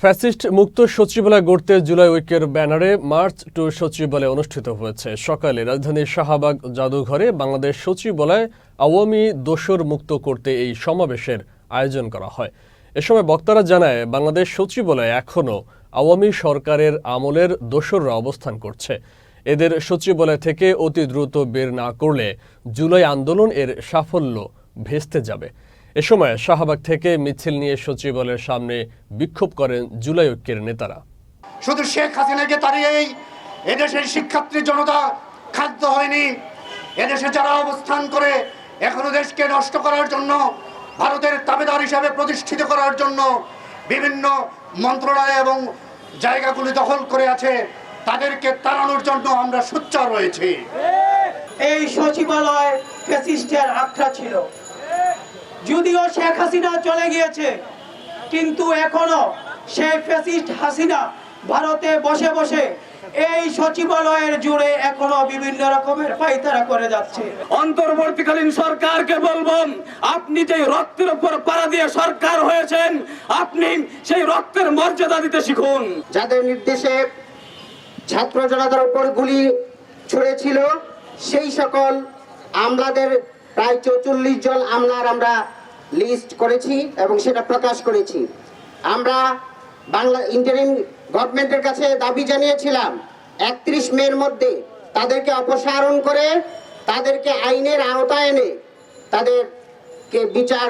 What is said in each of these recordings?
Fascist মুক্ত সচিবালয় গড়তে জুলাই উইকের ব্যানারে মার্চ টু সচিবালয় অনুষ্ঠিত হয়েছে। সকালে রাজধানীর শাহবাগ জাদুঘরে বাংলাদেশ সচিবালয় আওয়ামী দোসর মুক্ত করতে এই সমাবেশের আয়োজন করা হয়। এ সময় বক্তারা জানায়, বাংলাদেশ সচিবালয় এখনও আওয়ামী সরকারের আমলের দোসররা অবস্থান করছে। এদের সচিবালয় থেকে অতি দ্রুত বের না করলে জুলাই আন্দোলন এর সাফল্য ভেস্তে যাবে। এ সময় শাহবাগ থেকে মিছিল নিয়ে সচিবালয়ের সামনে বিক্ষোভ করেন জুলাই ঐক্যের নেতারা। শুধু শেখ হাসিনাকে তাড়িয়েই এদেশের শিক্ষার্থী জনতা খাদ্য হয়নি। এদেশে যারা অবস্থান করে এখনো দেশকে নষ্ট করার জন্য, ভারতের তাবেদার হিসাবে প্রতিষ্ঠিত করার জন্য বিভিন্ন মন্ত্রণালয় এবং জায়গাগুলি দখল করে আছে, তাদেরকে তাড়ানোর জন্য আমরা সোচ্চার রয়েছি। এই সচিবালয় ফ্যাসিস্টের আখড়া ছিল। যদিও শেখ হাসিনা চলে গিয়েছে, কিন্তু এখনো সেই ফ্যাসিস্ট হাসিনা ভারতে বসে বসে এই সচিবালয়ের জুড়ে এখনো বিভিন্ন রকমের পায়তারা করে যাচ্ছে। অন্তর্বর্তীকালীন সরকারকে বলবো, আপনি যে রক্তের উপর পাড়া দিয়ে সরকার হয়েছেন, আপনি সেই রক্তের মর্যাদা দিতে শিখুন। যাদের নির্দেশে ছাত্র জনতার উপর গুলি ছুড়েছিল, সেই সকল আমলাদের প্রায় 44 জন আমলার আমরা লিস্ট করেছি এবং সেটা প্রকাশ করেছি। আমরা বাংলা ইন্টারিম গভর্নমেন্টের কাছে দাবি জানিয়েছিলাম 31 মের মধ্যে তাদেরকে অপসারণ করে তাদেরকে আইনের আওতায় এনে তাদেরকে বিচার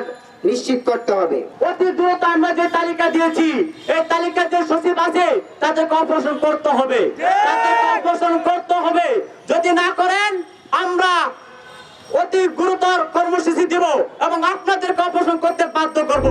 নিশ্চিত করতে হবে। অতি দ্রুত আমরা যে তালিকা দিয়েছি, এই তালিকা যে সচিব আছে তাদেরকে অপসারণ করতে হবে, যদি না করেন আমরা অতি গুরুতর কর্মসূচি দেব এবং আপনাদেরকে অপসারণ করতে বাধ্য করব।